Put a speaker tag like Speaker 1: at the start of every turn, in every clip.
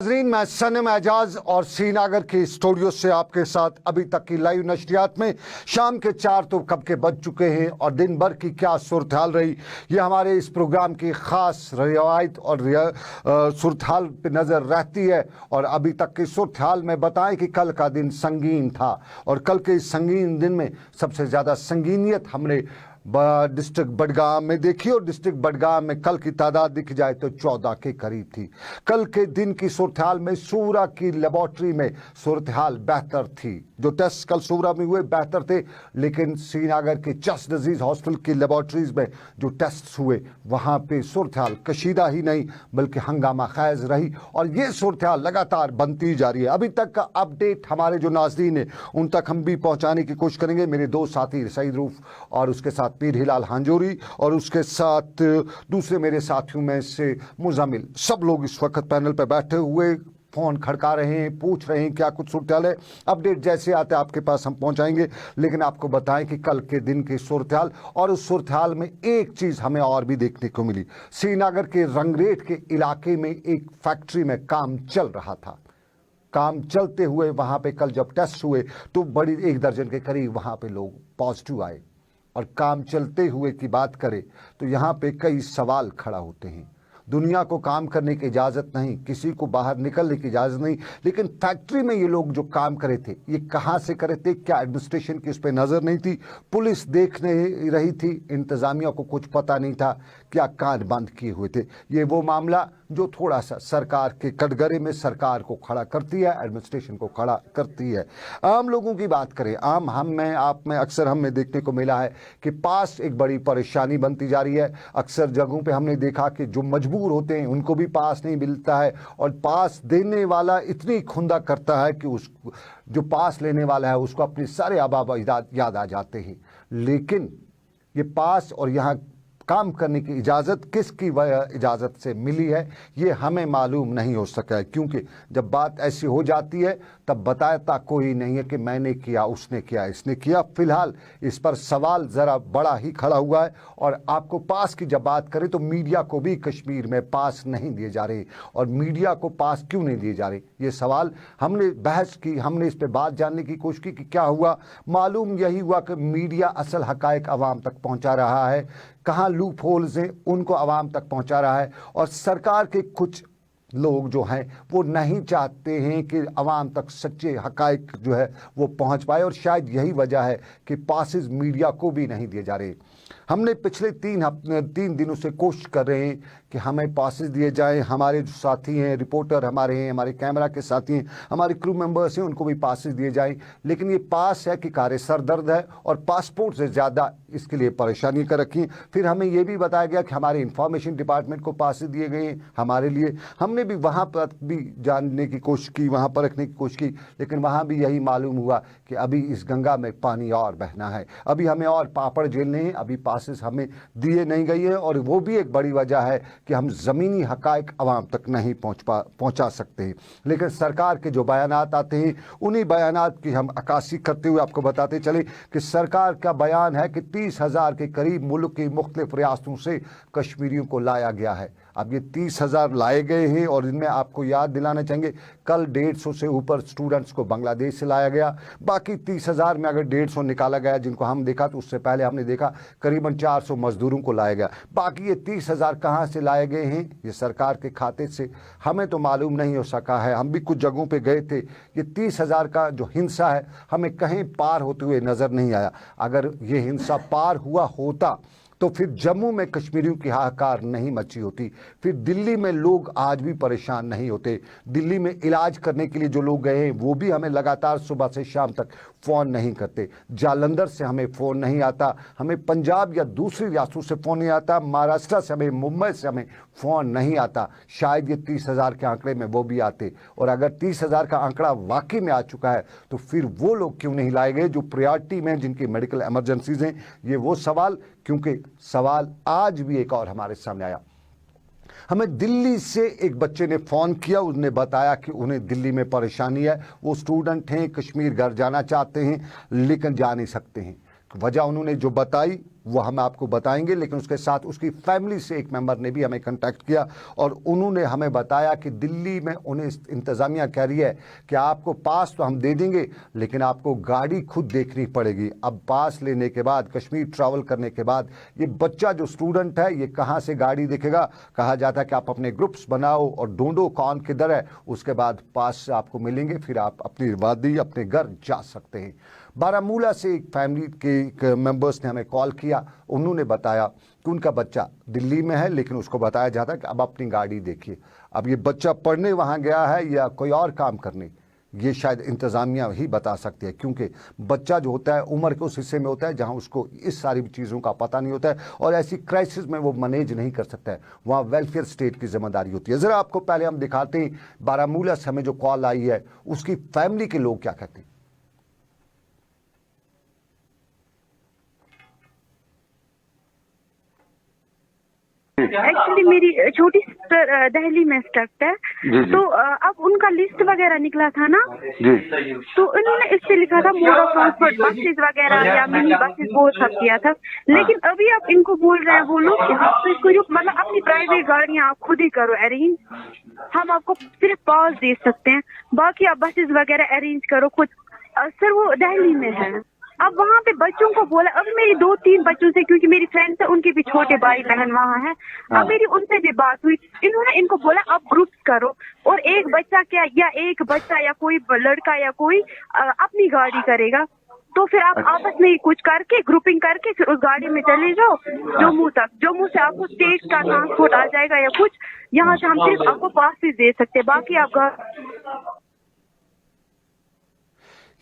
Speaker 1: नाज़रीन, मैं सनम एजाज और श्रीनगर के स्टूडियो से आपके साथ अभी तक की लाइव नशरियात में शाम के 4 तो कब के बज चुके हैं और दिन भर की क्या सूरत हाल रही, ये हमारे इस प्रोग्राम की ख़ास रिवायत और सूरत हाल पर नज़र रहती है। और अभी तक की सूरत हाल में बताएं कि कल का दिन संगीन था और कल के इस संगीन दिन में सबसे ज़्यादा संगीनियत हमने डिस्ट्रिक्ट बडगाम में देखी और डिस्ट्रिक्ट बडगाम में कल की तादाद दिख जाए तो 14 के करीब थी। कल के दिन की सूरत हाल में सूरा की लेबॉर्ट्री में सूरत हाल बेहतर थी। जो टेस्ट कल सूरा में हुए बेहतर थे, लेकिन श्रीनगर के चस्ट डिजीज हॉस्पिटल की लेबॉर्ट्रीज में जो टेस्ट हुए वहाँ पे सूरत हाल कशीदा ही नहीं बल्कि हंगामा खैज रही और ये सूरत हाल लगातार बनती जा रही है। अभी तक का अपडेट हमारे जो नाज़रीन है उन तक हम भी पहुँचाने की कोशिश करेंगे। मेरे दो साथी सईद रूफ और उसके साथ पीर हिलाल हांजोरी और उसके साथ दूसरे मेरे साथियों में से मुजामिल, सब लोग इस वक्त पैनल पर बैठे हुए फ़ोन खड़का रहे हैं, पूछ रहे हैं क्या कुछ सूरत हाल है। अपडेट जैसे आते आपके पास हम पहुंचाएंगे, लेकिन आपको बताएं कि कल के दिन की सूरत हाल और उस सूरत हाल में एक चीज़ हमें और भी देखने को मिली। श्रीनगर के रंगरेट के इलाके में एक फैक्ट्री में काम चल रहा था। काम चलते हुए वहाँ पे कल जब टेस्ट हुए तो बड़ी 1 दर्जन के करीब वहाँ पे लोग पॉजिटिव आए। और काम चलते हुए की बात करें तो यहाँ पे कई सवाल खड़ा होते हैं। दुनिया को काम करने की इजाज़त नहीं, किसी को बाहर निकलने की इजाज़त नहीं, लेकिन फैक्ट्री में ये लोग जो काम करे थे ये कहाँ से करे थे? क्या एडमिनिस्ट्रेशन की उस पर नज़र नहीं थी? पुलिस देख नहीं रही थी? इंतज़ामिया को कुछ पता नहीं था? क्या कान बंद किए हुए थे? ये वो मामला जो थोड़ा सा सरकार के कटघरे में सरकार को खड़ा करती है, एडमिनिस्ट्रेशन को खड़ा करती है। आम लोगों की बात करें, आम हम में आप में अक्सर हमें देखने को मिला है कि पास एक बड़ी परेशानी बनती जा रही है। अक्सर जगहों पे हमने देखा कि जो मजबूर होते हैं उनको भी पास नहीं मिलता है और पास देने वाला इतनी खुंदा करता है कि उस जो पास लेने वाला है उसको अपने सारे आबाब याद आ जाते हैं। लेकिन ये पास और यहाँ काम करने की इजाज़त किसकी इजाज़त से मिली है ये हमें मालूम नहीं हो सका है, क्योंकि जब बात ऐसी हो जाती है तब बताता कोई नहीं है कि मैंने किया, उसने किया, इसने किया। फिलहाल इस पर सवाल ज़रा बड़ा ही खड़ा हुआ है। और आपको पास की जब बात करें तो मीडिया को भी कश्मीर में पास नहीं दिए जा रहे और मीडिया को पास क्यों नहीं दिए जा रहे, ये सवाल हमने बहस की, हमने इस पर बात जानने की कोशिश की कि क्या हुआ। मालूम यही हुआ कि मीडिया असल हकायक आवाम तक पहुँचा रहा है, कहाँ लूप होल्स हैं उनको आवाम तक पहुंचा रहा है और सरकार के कुछ लोग जो हैं वो नहीं चाहते हैं कि आवाम तक सच्चे हकायक जो है वो पहुंच पाए और शायद यही वजह है कि पासेस मीडिया को भी नहीं दिए जा रहे। हमने पिछले 3 दिनों से कोशिश कर रहे हैं कि हमें पासेस दिए जाएं। हमारे जो साथी हैं, रिपोर्टर हमारे हैं, हमारे कैमरा के साथी हैं, हमारे क्रू मेंबर्स हैं, उनको भी पासेस दिए जाएं। लेकिन ये पास है कि कार्य सर दर्द है और पासपोर्ट से ज़्यादा इसके लिए परेशानी कर रखी। फिर हमें ये भी बताया गया कि हमारे इंफॉर्मेशन डिपार्टमेंट को पासेस दिए गए हैं हमारे लिए। हमने भी वहाँ पर भी जानने की कोशिश की, वहाँ पर रखने की कोशिश की, लेकिन वहाँ भी यही मालूम हुआ कि अभी इस गंगा में पानी और बहना है, अभी हमें और पापड़ झेलने हैं, अभी पासेस हमें दिए नहीं गई है। और वो भी एक बड़ी वजह है कि हम ज़मीनी हकायक आवाम तक नहीं पहुंचा सकते हैं। लेकिन सरकार के जो बयानात आते हैं उन्हीं बयानात की हम अक्कासी करते हुए आपको बताते चले कि सरकार का बयान है कि 30,000 के करीब मुल्क की मुख्तलिफ रियासतों से कश्मीरियों को लाया गया है। अब ये 30,000 लाए गए हैं और इनमें आपको याद दिलाना चाहेंगे कल 150 से ऊपर स्टूडेंट्स को बांग्लादेश से लाया गया। बाकी 30,000 में अगर 150 निकाला गया जिनको हम देखा तो उससे पहले हमने देखा करीबन 400 मजदूरों को लाया गया। बाकी ये 30,000 कहाँ से लाए गए हैं, ये सरकार के खाते से हमें तो मालूम नहीं हो सका है। हम भी कुछ जगहों पे गए थे, ये 30,000 का जो हिंसा है हमें कहीं पार होते हुए नज़र नहीं आया। अगर ये हिंसा पार हुआ होता तो फिर जम्मू में कश्मीरियों की हाहाकार नहीं मची होती, फिर दिल्ली में लोग आज भी परेशान नहीं होते। दिल्ली में इलाज करने के लिए जो लोग गए हैं वो भी हमें लगातार सुबह से शाम तक फ़ोन नहीं करते। जालंधर से हमें फ़ोन नहीं आता, हमें पंजाब या दूसरी रियासतों से फ़ोन नहीं आता, महाराष्ट्र से हमें, मुंबई से हमें फ़ोन नहीं आता। शायद ये 30,000 के आंकड़े में वो भी आते। और अगर 30,000 का आंकड़ा वाकई में आ चुका है तो फिर वो लोग क्यों नहीं लाए गए जो प्रायोरिटी में, जिनकी मेडिकल एमरजेंसीज हैं। ये वो सवाल, क्योंकि सवाल आज भी एक और हमारे सामने आया। हमें दिल्ली से एक बच्चे ने फ़ोन किया, उसने बताया कि उन्हें दिल्ली में परेशानी है, वो स्टूडेंट हैं, कश्मीर घर जाना चाहते हैं लेकिन जा नहीं सकते हैं। वजह उन्होंने जो बताई वो हम आपको बताएंगे, लेकिन उसके साथ उसकी फैमिली से एक मेंबर ने भी हमें कांटेक्ट किया और उन्होंने हमें बताया कि दिल्ली में उन्हें इंतज़ामिया कह रही है कि आपको पास तो हम दे देंगे, लेकिन आपको गाड़ी खुद देखनी पड़ेगी। अब पास लेने के बाद, कश्मीर ट्रैवल करने के बाद, ये बच्चा जो स्टूडेंट है ये कहाँ से गाड़ी देखेगा? कहा जाता है कि आप अपने ग्रुप्स बनाओ और ढूंढो कौन किधर है, उसके बाद पास आपको मिलेंगे, फिर आप अपनी वादी अपने घर जा सकते हैं। बारामूला से एक फैमिली के मेंबर्स ने हमें कॉल किया, उन्होंने बताया कि उनका बच्चा दिल्ली में है, लेकिन उसको बताया जाता है कि अब अपनी गाड़ी देखिए। अब ये बच्चा पढ़ने वहाँ गया है या कोई और काम करने, ये शायद इंतज़ामिया ही बता सकती है, क्योंकि बच्चा जो होता है उम्र के उस हिस्से में होता है जहाँ उसको इस सारी चीज़ों का पता नहीं होता है और ऐसी क्राइसिस में वो मैनेज नहीं कर सकता है। वहाँ वेलफेयर स्टेट की जिम्मेदारी होती है। ज़रा आपको पहले हम दिखाते हैं बारामूला से हमें जो कॉल आई है उसकी फैमिली के लोग क्या कहते हैं।
Speaker 2: एक्चुअली मेरी छोटी सिस्टर दिल्ली में स्टक है। तो अब उनका लिस्ट वगैरह निकला था ना जी, तो उन्होंने इस पे लिखा था मोड ऑफ ट्रांसपोर्ट, बसेस वगैरह या मिनी बसेस वो सब किया था। लेकिन अभी आप इनको बोल रहे हैं वो लोग कि आपको जो मतलब अपनी प्राइवेट गाड़ियाँ आप खुद ही करो अरेंज, हम आपको सिर्फ पास दे सकते हैं, बाकी आप बसेस वगैरह अरेंज करो खुद। सर वो दिल्ली में है। अब वहाँ पे बच्चों को बोला, अब मेरी 2-3 बच्चों से, क्योंकि मेरी फ्रेंड्स है उनके भी छोटे भाई बहन वहाँ है, अब मेरी उनसे भी बात हुई, इन्होंने इनको बोला आप ग्रुप्स करो और एक बच्चा क्या या एक बच्चा या कोई लड़का या कोई अपनी गाड़ी करेगा, तो फिर आप आपस में कुछ करके ग्रुपिंग करके फिर उस गाड़ी में चले जाओ जम्मू तक। जम्मू से आपको स्टेट का ट्रांसपोर्ट आ जाएगा या कुछ, यहाँ से हम सिर्फ आपको पासेस दे सकते हैं, बाकी आप।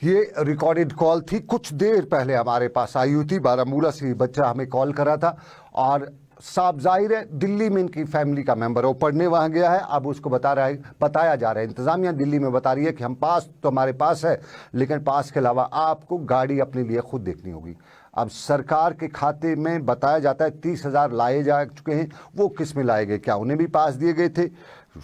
Speaker 1: ये रिकॉर्डेड कॉल थी, कुछ देर पहले हमारे पास आई हुई थी। बारामूला से बच्चा हमें कॉल करा था और साफ जाहिर है दिल्ली में इनकी फैमिली का मेंबर है, वो पढ़ने वहाँ गया है। अब उसको बताया जा रहा है, इंतज़ामिया दिल्ली में बता रही है कि हम पास तो हमारे पास है, लेकिन पास के अलावा आपको गाड़ी अपने लिए खुद देखनी होगी। अब सरकार के खाते में बताया जाता है 30,000 लाए जा चुके हैं, वो किस में लाए गए? क्या उन्हें भी पास दिए गए थे?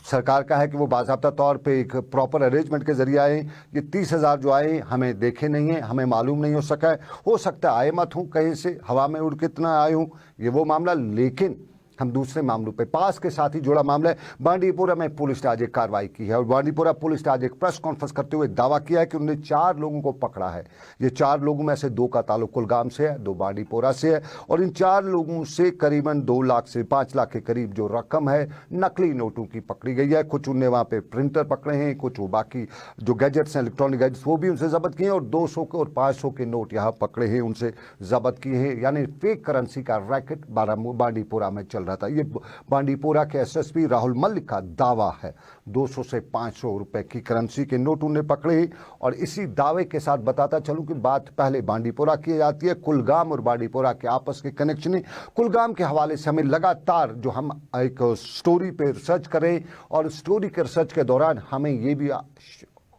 Speaker 1: सरकार का है कि वो बाज़ाब्ता तौर पे एक प्रॉपर अरेंजमेंट के जरिए आए। ये 30,000 जो आए हमें देखे नहीं है, हमें मालूम नहीं हो सका है, हो सकता है आए मत हूँ, कहीं से हवा में उड़ के इतना आए हूँ, ये वो मामला। लेकिन हम दूसरे मामलों पे, पास के साथ ही जुड़ा मामला है। बांडीपोरा में पुलिस ने आज एक कार्रवाई की है और बांडीपोरा पुलिस ने आज एक प्रेस कॉन्फ्रेंस करते हुए दावा किया है कि उन्होंने 4 लोगों को पकड़ा है। ये 4 लोगों में से 2 का ताल्लुक कुलगाम से है, 2 बांडीपोरा से है और इन 4 लोगों से करीबन 2 लाख से 5 लाख के करीब जो रकम है नकली नोटों की पकड़ी गई है। कुछ उनने वहाँ पे प्रिंटर पकड़े हैं, कुछ वो बाकी जो गैजेट्स हैं, इलेक्ट्रॉनिक गैजेट्स, वो भी उनसे जब्त किए हैं और 200 के और 500 के नोट यहाँ पकड़े हैं, उनसे जब्त किए हैं। यानी फेक करेंसी का रैकेट बांडीपोरा में चल रहा था। ये बांडीपोरा के एसएसपी राहुल मलिक का दावा है। 200 से 500 रुपए की करेंसी के नोट उन्हें पकड़े और इसी दावे के साथ बताता चलूं कि बात पहले बांडीपोरा की जाती है। कुलगाम और बांडीपोरा के आपस के कनेक्शन है। कुलगाम के हवाले से हमें लगातार जो हम एक स्टोरी पे रिसर्च करें और स्टोरी के रिसर्च के दौरान हमें ये भी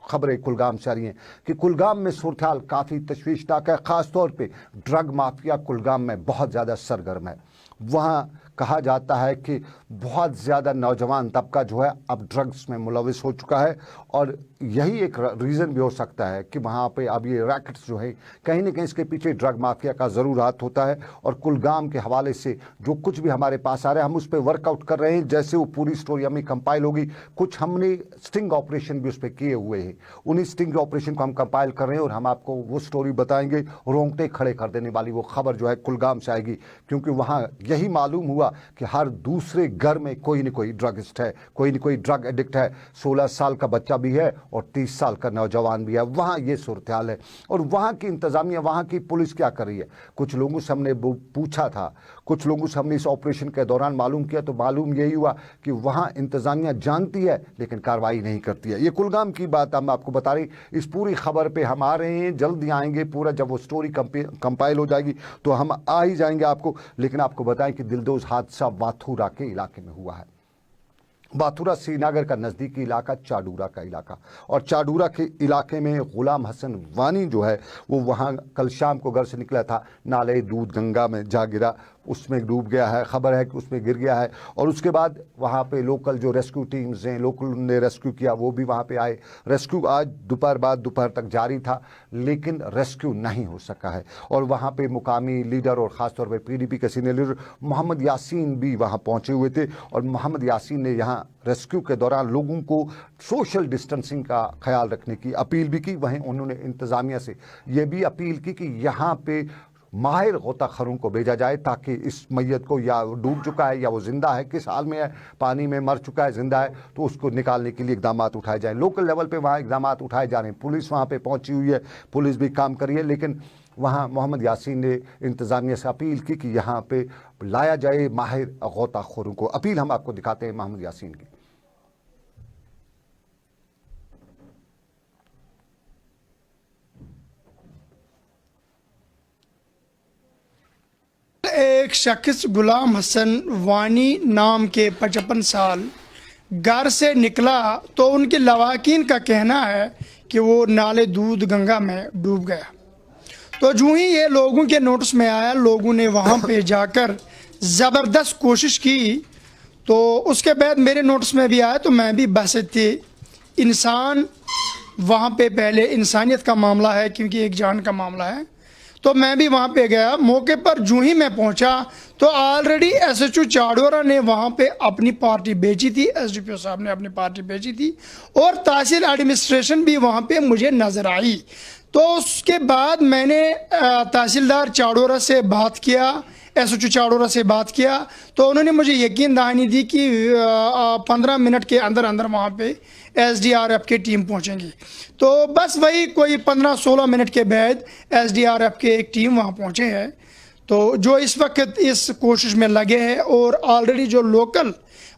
Speaker 1: खबरें कुलगाम से आ रही हैं कि कुलगाम में सूरत-ए-हाल काफ़ी तशवीशनाक है। ख़ासतौर पे ड्रग माफिया कुलगाम में बहुत ज़्यादा सरगर्म है। वहाँ कहा जाता है कि बहुत ज़्यादा नौजवान तबका जो है अब ड्रग्स में मुलविस हो चुका है और यही एक रीज़न भी हो सकता है कि वहाँ पे अब ये रैकेट्स जो है कहीं ना कहीं इसके पीछे ड्रग माफिया का ज़रूर हाथ होता है। और कुलगाम के हवाले से जो कुछ भी हमारे पास आ रहा है हम उस पर वर्कआउट कर रहे हैं। जैसे वो पूरी स्टोरी हमें कंपाइल होगी, कुछ हमने स्टिंग ऑपरेशन भी उस पर किए हुए हैं, उन्हीं स्टिंग ऑपरेशन को हम कंपाइल कर रहे हैं और हम आपको वो स्टोरी बताएंगे। रोंगटे खड़े कर देने वाली वो खबर जो है कुलगाम से आएगी, क्योंकि वहाँ यही मालूम हुआ कि हर दूसरे घर में कोई न कोई ड्रगिस्ट है, कोई न कोई ड्रग एडिक्ट है। 16 साल का बच्चा भी है और 30 साल का नौजवान भी है। वहाँ ये सूरत-ए-हाल है और वहाँ की इंतज़ामिया, वहाँ की पुलिस क्या कर रही है? कुछ लोगों से हमने पूछा था, कुछ लोगों से हमने इस ऑपरेशन के दौरान मालूम किया, तो मालूम यही हुआ कि वहाँ इंतज़ामिया जानती है लेकिन कार्रवाई नहीं करती है। ये कुलगाम की बात हम आपको बता रहे। इस पूरी खबर पे हम आ रहे हैं, जल्दी आएंगे। पूरा जब वो स्टोरी कंपाइल हो जाएगी तो हम आ ही जाएंगे आपको। लेकिन आपको बताएं कि दिलदोज हादसा वाथूरा के इलाके में हुआ है। वाथूरा श्रीनगर का नज़दीकी इलाका, चाडूरा का इलाका, और चाडूरा के इलाके में गुलाम हसन वानी जो है वो वहाँ कल शाम को घर से निकला था, नाले दूध गंगा में जा गिरा। उसमें डूब गया है, खबर है कि उसमें गिर गया है। और उसके बाद वहाँ पे लोकल जो रेस्क्यू टीम्स हैं, लोकल ने रेस्क्यू किया, वो भी वहाँ पे आए। रेस्क्यू आज दोपहर तक जारी था, लेकिन रेस्क्यू नहीं हो सका है। और वहाँ पे मुकामी लीडर और ख़ासतौर पर PDP के सीनियर लीडर मोहम्मद यासीन भी वहाँ पहुँचे हुए थे। और मोहम्मद यासीन ने यहाँ रेस्क्यू के दौरान लोगों को सोशल डिस्टेंसिंग का ख्याल रखने की अपील भी की। वहीं उन्होंने इंतज़ामिया से ये भी अपील की कि यहाँ पे माहिर गोताखोरों को भेजा जाए, ताकि इस मैयत को, या डूब चुका है या वो जिंदा है, किस हाल में है, पानी में मर चुका है, जिंदा है, तो उसको निकालने के लिए इकदाम उठाए जाएं। लोकल लेवल पे वहाँ इकदाम उठाए जा रहे हैं, पुलिस वहाँ पे पहुंची हुई है, पुलिस भी काम कर रही है। लेकिन वहाँ मोहम्मद यासीन ने इंतज़ामिया से अपील की कि यहाँ पे लाया जाए माहिर गोताखोरों को। अपील हम आपको दिखाते हैं मोहम्मद यासीन की।
Speaker 3: एक शख्स गुलाम हसन वानी नाम के 55 साल घर से निकला तो उनके लवाकिन का कहना है कि वो नाले दूध गंगा में डूब गया। तो जो ही ये लोगों के नोटिस में आया, लोगों ने वहाँ पे जाकर ज़बरदस्त कोशिश की। तो उसके बाद मेरे नोटिस में भी आया, तो मैं भी बहसते इंसान, वहाँ पे पहले इंसानियत का मामला है क्योंकि एक जान का मामला है, तो मैं भी वहाँ पे गया। मौके पर जो ही मैं पहुँचा तो ऑलरेडी SHO चाडोरा ने वहाँ पे अपनी पार्टी भेजी थी, SDPO साहब ने अपनी पार्टी भेजी थी, और तहसील एडमिनिस्ट्रेशन भी वहाँ पे मुझे नज़र आई। तो उसके बाद मैंने तहसीलदार चाडोरा से बात किया, SHO चाडोरा से बात किया, तो उन्होंने मुझे यकीन दहानी दी कि 15 मिनट के अंदर अंदर वहाँ पे SDRF की टीम पहुँचेंगी। तो बस वही कोई 15-16 मिनट के बाद SDRF के एक टीम वहाँ पहुँचे हैं, तो जो इस वक्त इस कोशिश में लगे हैं। और ऑलरेडी जो लोकल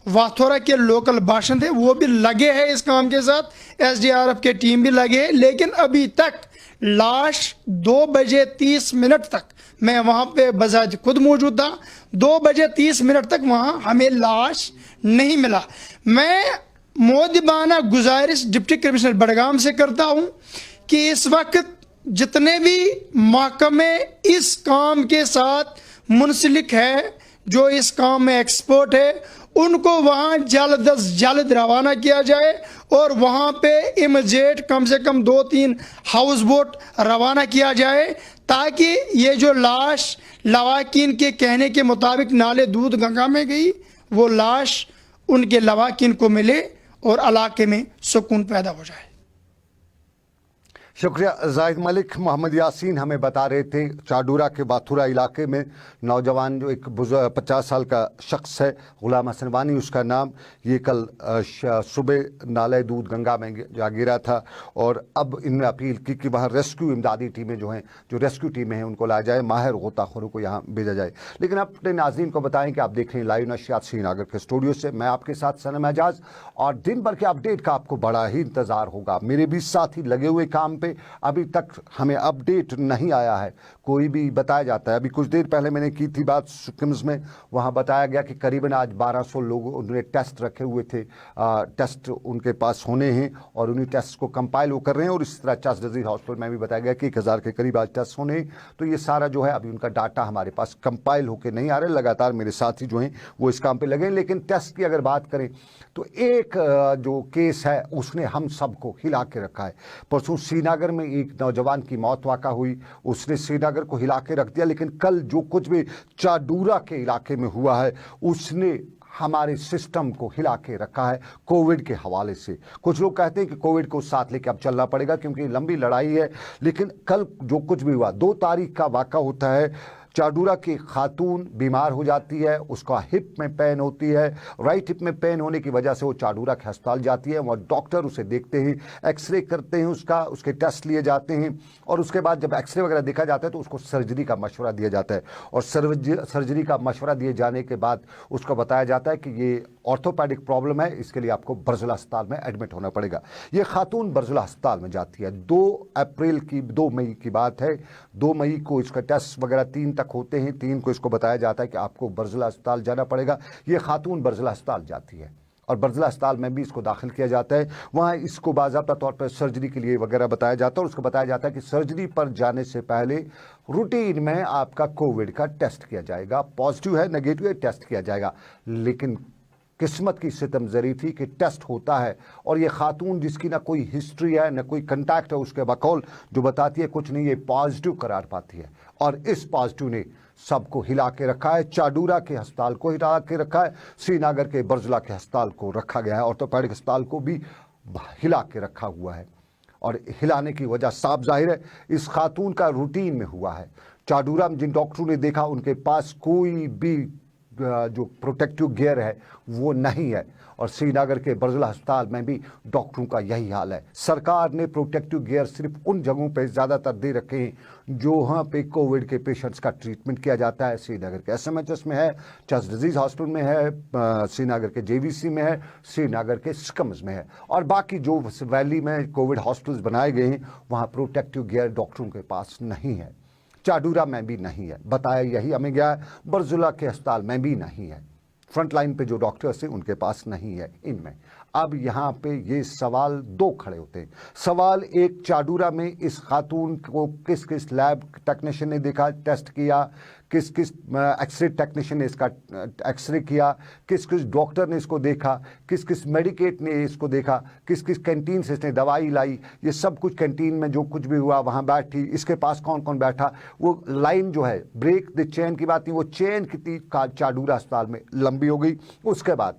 Speaker 3: वाथोरा के लोकल बाशिंदे हैं वो भी लगे हैं इस काम के साथ, SDRF के टीम भी लगे हैं। लेकिन अभी तक लाश 2 बजे 30 मिनट तक मैं वहाँ पे बजाज खुद मौजूद था, 2 बजे 30 मिनट तक वहाँ हमें लाश नहीं मिला। मैं मोदिबाना गुजारिश डिप्टी कमिश्नर बडगाम से करता हूँ कि इस वक्त जितने भी महकमे इस काम के साथ मुंसलिक है, जो इस काम में एक्सपर्ट है, उनको वहाँ जल्द अज जल्द रवाना किया जाए और वहाँ पे इमीडिएट कम से कम 2-3 हाउस बोट रवाना किया जाए, ताकि ये जो लाश लवाकिन के कहने के मुताबिक नाले दूध गंगा में गई, वो लाश उनके लवाकिन को मिले और इलाके में सुकून पैदा हो जाए।
Speaker 1: शुक्रिया जाहिद मलिक। मोहम्मद यासीन हमें बता रहे थे चाडूरा के बाथुरा इलाके में नौजवान जो एक 50 साल का शख्स है, गुलाम हसन वानी उसका नाम, ये कल सुबह नाले दूध गंगा में जा गिरा था। और अब इनने अपील की कि वहाँ रेस्क्यू इमदादी टीमें जो हैं, जो रेस्क्यू टीमें हैं, उनको लाया जाए, माहिर गोताखोरों को यहाँ भेजा जाए। लेकिन अपने नाज़रीन को बताएं कि आप देख रहे हैं लाइव नशियात श्रीनगर के स्टूडियो से, मैं आपके साथ सनम एजाज। और दिन भर के अपडेट का आपको बड़ा ही इंतज़ार होगा। मेरे भी साथी लगे हुए काम पे, अभी तक हमें अपडेट नहीं आया है, कोई भी बताया जाता है। अभी कुछ देर पहले मैंने की थी बात सिक्किम्स में, वहाँ बताया गया कि करीबन आज 1200 लोग उन्होंने टेस्ट रखे हुए थे, टेस्ट उनके पास होने हैं और उन्हीं टेस्ट को कंपाइल वो कर रहे हैं। और इस तरह चस डिजीज हॉस्पिटल में भी बताया गया कि 1000 के करीब आज टेस्ट होने हैं। तो ये सारा जो है अभी उनका डाटा हमारे पास कंपाइल होकर नहीं आ रहा है। लगातार मेरे साथी जो हैं वो इस काम पे लगे हैं। लेकिन टेस्ट की अगर बात करें तो एक जो केस है उसने हम सबको हिला के रखा है। परसों श्रीनगर में एक नौजवान की मौत वाक़ा हुई, उसने श्रीनगर को हिला के रख दिया। लेकिन कल जो कुछ भी चाडूरा के इलाके में हुआ है उसने हमारे सिस्टम को हिला के रखा है कोविड के हवाले से। कुछ लोग कहते हैं कि कोविड को साथ लेके अब चलना पड़ेगा क्योंकि लंबी लड़ाई है। लेकिन कल जो कुछ भी हुआ, 2 तारीख का वाक़ा होता है। चाडूरा की खातून बीमार हो जाती है, उसका हिप में पेन होती है, राइट हिप में पेन होने की वजह से वो चाडूरा के अस्पताल जाती है। वहाँ डॉक्टर उसे देखते हैं, एक्सरे करते हैं, उसके टेस्ट लिए जाते हैं और उसके बाद जब एक्सरे वगैरह देखा जाता है तो उसको सर्जरी का मशवरा दिया जाता है। और सर्जरी का मशवरा दिए जाने के बाद उसको बताया जाता है कि ये ऑर्थोपेडिक प्रॉब्लम है, इसके लिए आपको बर्जुला अस्पताल में एडमिट होना पड़ेगा। ये खातून बर्जुला अस्पताल में जाती है। 2 मई की बात है। 2 मई को इसका टेस्ट वगैरह 3 तक होते हैं। 3 को इसको बताया जाता है कि आपको बर्जुला अस्पताल जाना पड़ेगा। ये खातून बर्जुला अस्पताल जाती है और बर्ज़िला अस्पताल में भी इसको दाखिल किया जाता है। वहाँ इसको बाज़ाब्ता तौर पर सर्जरी के लिए वगैरह बताया जाता है, और उसको बताया जाता है कि सर्जरी पर जाने से पहले रूटीन में आपका कोविड का टेस्ट किया जाएगा, पॉजिटिव है नेगेटिव है टेस्ट किया जाएगा। लेकिन किस्मत की सितमजरी थी कि टेस्ट होता है, और ये खातून जिसकी ना कोई हिस्ट्री है ना कोई कंटैक्ट है, उसके बकौल जो बताती है कुछ नहीं, ये पॉजिटिव करार पाती है। और इस पॉजिटिव ने सबको हिला के रखा है। चाडूरा के अस्पताल को हिला के रखा है, श्रीनगर के बर्ज़िला के अस्पताल को रखा गया है, ऑर्थोपेडिक अस्पताल को भी हिला के रखा हुआ है। और हिलाने की वजह साफ जाहिर है इस खातून का रूटीन में हुआ है। चाडूरा में जिन डॉक्टरों ने देखा उनके पास कोई भी जो प्रोटेक्टिव गियर है वो नहीं है, और श्रीनगर के बर्ज़िला अस्पताल में भी डॉक्टरों का यही हाल है। सरकार ने प्रोटेक्टिव गियर सिर्फ उन जगहों पे ज़्यादातर दे रखे हैं जो वहाँ पे कोविड के पेशेंट्स का ट्रीटमेंट किया जाता है। श्रीनगर के SMHS में है, चेस्ट डिजीज़ हॉस्पिटल में है, श्रीनगर के JVC में है, श्रीनगर के SCMS में है, और बाकी जो वैली में कोविड हॉस्पिटल्स बनाए गए हैं वहाँ प्रोटेक्टिव गियर डॉक्टरों के पास नहीं है। चाडूरा में भी नहीं है, बताया यही हमें गया है। बर्ज़िला के अस्पताल में भी नहीं है, फ्रंट लाइन पे जो डॉक्टर्स हैं उनके पास नहीं है इनमें। अब यहाँ पे ये सवाल दो खड़े होते हैं। सवाल एक, चाडूरा में इस खातून को किस किस लैब टेक्नीशियन ने देखा, टेस्ट किया, किस किस एक्सरे टेक्नीशियन ने इसका एक्सरे किया, किस किस डॉक्टर ने इसको देखा, किस किस मेडिकेट ने इसको देखा, किस किस कैंटीन से इसने दवाई लाई, ये सब कुछ कैंटीन में जो कुछ भी हुआ वहाँ बैठी, इसके पास कौन कौन बैठा, वो लाइन जो है ब्रेक द चेन की बात नहीं, वो चेन कितनी चाडूरा अस्पताल में लंबी हो गई। उसके बाद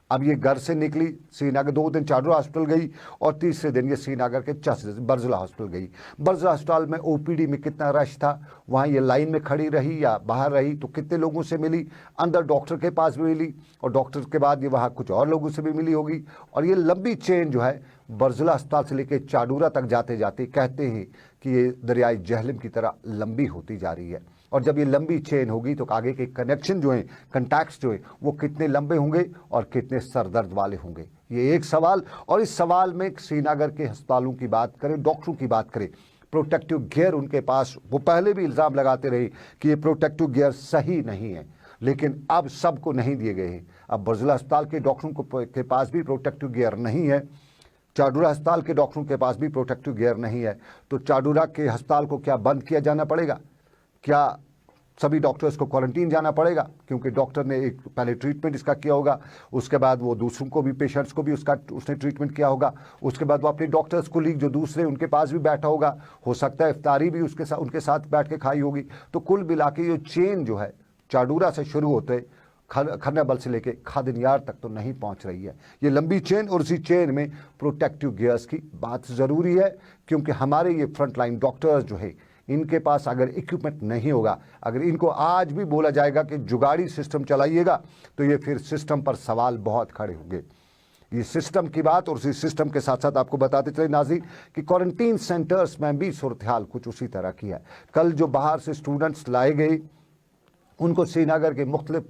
Speaker 1: अब ये घर से निकली, श्रीनगर 2 दिन चाडूरा हॉस्पिटल गई, और तीसरे दिन ये श्रीनगर के बर्ज़िला हॉस्पिटल गई। बर्ज़िला अस्पताल में OPD में कितना रश था, वहाँ ये लाइन में खड़ी रही या बाहर रही तो कितने लोगों से मिली, अंदर डॉक्टर के पास भी मिली, और डॉक्टर के बाद ये वहाँ कुछ और लोगों से भी मिली होगी। और ये लंबी चेन जो है बर्ज़िला अस्पताल से लेकर चाडूरा तक जाते जाते कहते हैं कि ये दरियाई जहलम की तरह लंबी होती जा रही है। और जब ये लंबी चेन होगी तो आगे के कनेक्शन जो हैं, कंटैक्ट्स जो हैं, वो कितने लंबे होंगे और कितने सरदर्द वाले होंगे, ये एक सवाल। और इस सवाल में श्रीनगर के अस्पतालों की बात करें, डॉक्टरों की बात करें, प्रोटेक्टिव गियर उनके पास, वो पहले भी इल्ज़ाम लगाते रहे कि ये प्रोटेक्टिव गियर सही नहीं है, लेकिन अब सबको नहीं दिए गए हैं। अब बर्ज़िला अस्पताल के डॉक्टरों के पास भी प्रोटेक्टिव गियर नहीं है, चाडूरा अस्पताल के डॉक्टरों के पास भी प्रोटेक्टिव गियर नहीं है। तो चाडूरा के अस्पताल को क्या बंद किया जाना पड़ेगा? क्या सभी डॉक्टर्स को क्वारंटीन जाना पड़ेगा? क्योंकि डॉक्टर ने एक पहले ट्रीटमेंट इसका किया होगा, उसके बाद वो दूसरों को भी, पेशेंट्स को भी उसने ट्रीटमेंट किया होगा, उसके बाद वो अपने डॉक्टर्स कोलीग जो दूसरे उनके पास भी बैठा होगा, हो सकता है इफ्तारी भी उनके साथ बैठ के खाई होगी। तो कुल मिला के ये चेन जो है चाडूरा से शुरू होते खन्नाबल से लेके खादिनियार तक तो नहीं पहुंच रही है, ये लंबी चेन। और उसी चेन में प्रोटेक्टिव गियर्स की बात ज़रूरी है, क्योंकि हमारे ये फ्रंट लाइन डॉक्टर्स जो है इनके पास अगर इक्विपमेंट नहीं होगा, अगर इनको आज भी बोला जाएगा कि जुगाड़ी सिस्टम चलाइएगा, तो ये फिर सिस्टम पर सवाल बहुत खड़े होंगे। ये सिस्टम की बात, और उसी सिस्टम के साथ साथ आपको बताते चले नाज़रीन कि क्वारंटीन सेंटर्स में भी सूरत हाल कुछ उसी तरह की है। कल जो बाहर से स्टूडेंट्स लाए गए उनको श्रीनगर के मुख्तलिफ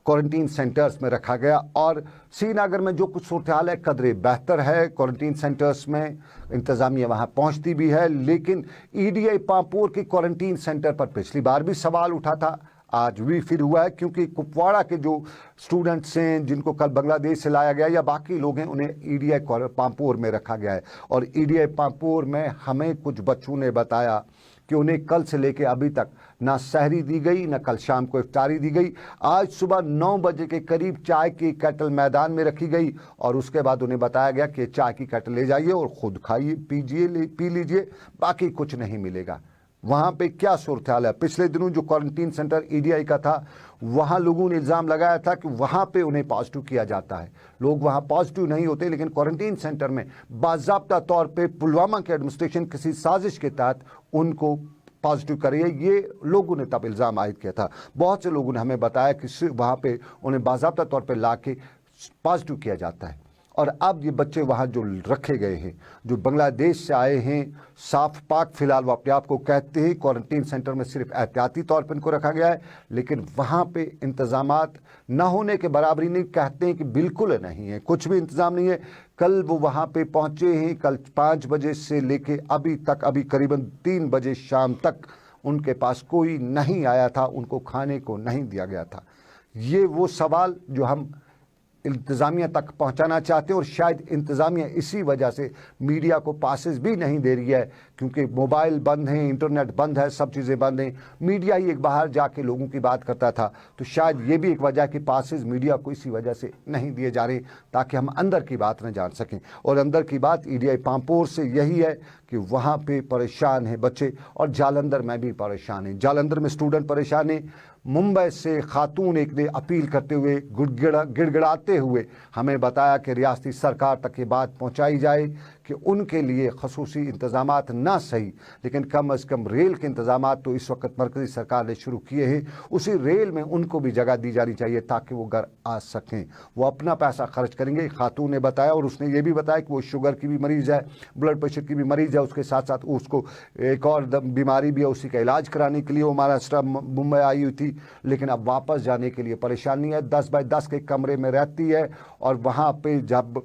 Speaker 1: क्वारंटीन सेंटर्स में रखा गया, और श्रीनगर में जो कुछ सूरत हाल है कदरे बेहतर है। क्वारंटीन सेंटर्स में इंतज़ामिया वहाँ पहुँचती भी है, लेकिन EDI पांपोर के क्वारंटीन सेंटर पर पिछली बार भी सवाल उठा था, आज भी फिर हुआ है, क्योंकि कुपवाड़ा के जो स्टूडेंट्स हैं जिनको कल बांग्लादेश से लाया गया या बाकी लोग हैं, उन्हें EDI पांपोर में रखा गया है। और EDI पांपोर में हमें कुछ बच्चों ने बताया कि उन्हें कल से लेकर अभी तक ना सहरी दी गई, ना कल शाम को इफ्तारी दी गई। आज सुबह 9 बजे के करीब चाय की केटल मैदान में रखी गई, और उसके बाद उन्हें बताया गया कि चाय की केटल ले जाइए और ख़ुद खाइए, पीजिए, पी लीजिए, बाकी कुछ नहीं मिलेगा। वहाँ पे क्या सूरत हाल है? पिछले दिनों जो क्वारंटीन सेंटर EDI का था, वहाँ लोगों ने इल्ज़ाम लगाया था कि वहाँ पे उन्हें पॉजिटिव किया जाता है। लोग वहाँ पॉजिटिव नहीं होते, लेकिन क्वारंटीन सेंटर में बाज़ाब्ता तौर पे पुलवामा के एडमिनिस्ट्रेशन किसी साजिश के तहत उनको पॉजिटिव करिए, ये लोगों ने तब इल्ज़ाम आयद किया था। बहुत से लोगों ने हमें बताया कि वहाँ पे उन्हें बाज़ाब्ता तौर पे ला के पॉजिटिव किया जाता है। और अब ये बच्चे वहाँ जो रखे गए हैं, जो बांग्लादेश से आए हैं, साफ पाक फिलहाल वो अपने आप को कहते हैं, क्वारंटीन सेंटर में सिर्फ एहतियाती तौर पर इनको रखा गया है, लेकिन वहाँ पे इंतज़ामात न होने के बराबरी नहीं, कहते हैं कि बिल्कुल नहीं है, कुछ भी इंतज़ाम नहीं है। कल वो वहाँ पे पहुँचे हैं, कल 5 बजे से लेके अभी तक, अभी करीबन 3 बजे शाम तक उनके पास कोई नहीं आया था, उनको खाने को नहीं दिया गया था। ये वो सवाल जो हम इंतज़ामिया तक पहुंचाना चाहते हैं और शायद इंतज़ामिया इसी वजह से मीडिया को पासेस भी नहीं दे रही है, क्योंकि मोबाइल बंद हैं, इंटरनेट बंद है, सब चीज़ें बंद हैं। मीडिया ही एक बाहर जाके लोगों की बात करता था, तो शायद ये भी एक वजह कि पासेस मीडिया को इसी वजह से नहीं दिए जा रहे, ताकि हम अंदर की बात न जान सकें। और अंदर की बात EDI पामपोर से यही है कि वहाँ पे परेशान हैं बच्चे, और जालंधर में भी परेशान हैं। जालंधर में स्टूडेंट परेशान हैं। मुंबई से खातून एक ने अपील करते हुए, गिड़गिड़ाते हुए हमें बताया कि रियासती सरकार तक ये बात पहुंचाई जाए कि उनके लिए खसूसी इंतज़ामात ना सही, लेकिन कम अज़ कम रेल के इंतज़ामात तो इस वक्त मरकज़ी सरकार ने शुरू किए हैं, उसी रेल में उनको भी जगह दी जानी चाहिए ताकि वो घर आ सकें। वो अपना पैसा खर्च करेंगे, खातून ने बताया। और उसने ये भी बताया कि वो शुगर की भी मरीज़ है, ब्लड प्रेशर की भी मरीज़ है, उसके साथ साथ उसको एक और बीमारी भी है, उसी का इलाज कराने के लिए वो महाराष्ट्र मुंबई आई हुई थी, लेकिन अब वापस जाने के लिए परेशानी है। 10 बाय 10 के कमरे में रहती है, और वहाँ पे जब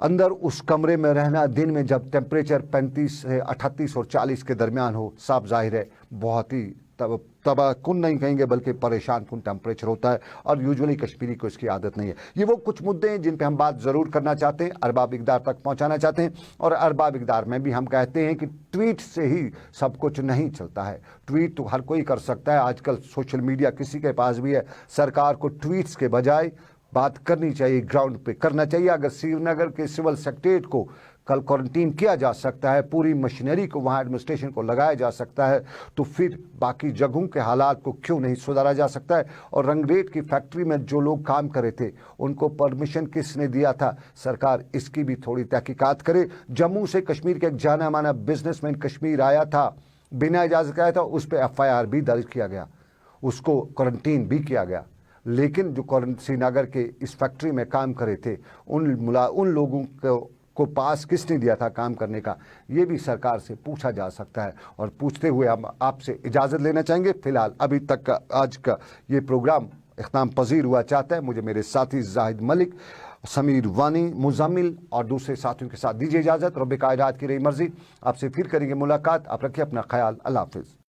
Speaker 1: अंदर उस कमरे में रहना, दिन में जब टेम्परेचर 35 से 38 और 40 के दरमियान हो, साफ जाहिर है बहुत ही तबाहकुन नहीं कहेंगे बल्कि परेशान कुन टेम्परेचर होता है, और यूजुअली कश्मीरी को इसकी आदत नहीं है। ये वो कुछ मुद्दे हैं जिन पे हम बात ज़रूर करना चाहते हैं, अरबाब इक़दार तक पहुंचाना चाहते हैं। और अरबाब इक़दार में भी हम कहते हैं कि ट्वीट से ही सब कुछ नहीं चलता है। ट्वीट तो हर कोई कर सकता है, आजकल सोशल मीडिया किसी के पास भी है। सरकार को ट्वीट्स के बजाय बात करनी चाहिए, ग्राउंड पे करना चाहिए। अगर श्रीनगर के सिविल सेक्रेटरीट को कल क्वारंटीन किया जा सकता है, पूरी मशीनरी को वहाँ एडमिनिस्ट्रेशन को लगाया जा सकता है, तो फिर बाकी जगहों के हालात को क्यों नहीं सुधारा जा सकता है। और रंगरेट की फैक्ट्री में जो लोग काम कर रहे थे उनको परमिशन किसने दिया था, सरकार इसकी भी थोड़ी तहकीकात करे। जम्मू से कश्मीर के एक जाना माना बिजनेसमैन कश्मीर आया था, बिना इजाज़त आया था, उस पर FIR भी दर्ज किया गया, उसको क्वारंटीन भी किया गया। लेकिन जो श्रीनगर के इस फैक्ट्री में काम कर रहे थे उन लोगों को पास किसने दिया था काम करने का, ये भी सरकार से पूछा जा सकता है। और पूछते हुए हम आपसे इजाज़त लेना चाहेंगे। फिलहाल अभी तक का आज का ये प्रोग्राम इख्तिताम पजीर हुआ चाहता है। मुझे मेरे साथी जाहिद मलिक, समीर वानी, मुजम्मिल और दूसरे साथियों के साथ दीजिए इजाज़त। रब कायनात की रही मर्जी, आपसे फिर करेंगे मुलाकात। आप रखिए अपना ख्याल। अल्लाह हाफिज़।